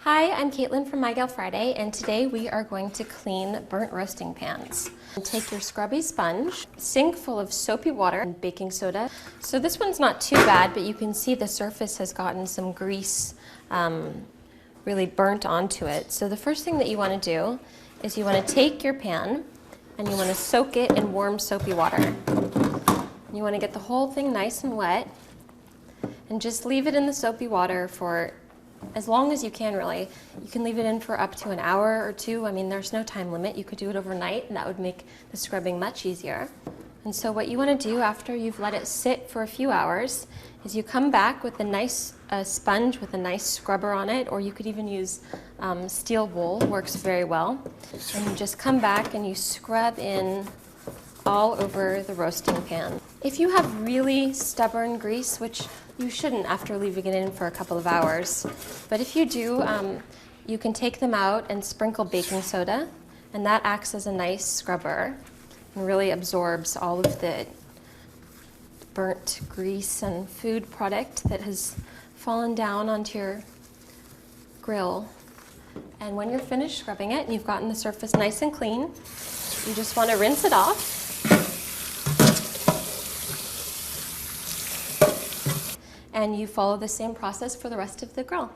Hi, I'm Caitlin from My Gal Friday, and today we are going to clean burnt roasting pans. Take your scrubby sponge, sink full of soapy water and baking soda. So this one's not too bad, but you can see the surface has gotten some grease really burnt onto it. So the first thing that you want to do is you want to take your pan and you want to soak it in warm soapy water. You want to get the whole thing nice and wet and just leave it in the soapy water for as long as you can, really. You can leave it in for up to an hour or two. I mean, there's no time limit. You could do it overnight, and that would make the scrubbing much easier. And so what you want to do after you've let it sit for a few hours is you come back with a nice sponge with a nice scrubber on it, or you could even use steel wool, works very well. And you just come back and you scrub in all over the roasting pan. If you have really stubborn grease, which you shouldn't after leaving it in for a couple of hours, but if you do, you can take them out and sprinkle baking soda, and that acts as a nice scrubber and really absorbs all of the burnt grease and food product that has fallen down onto your grill. And when you're finished scrubbing it and you've gotten the surface nice and clean, you just want to rinse it off. And you follow the same process for the rest of the grill.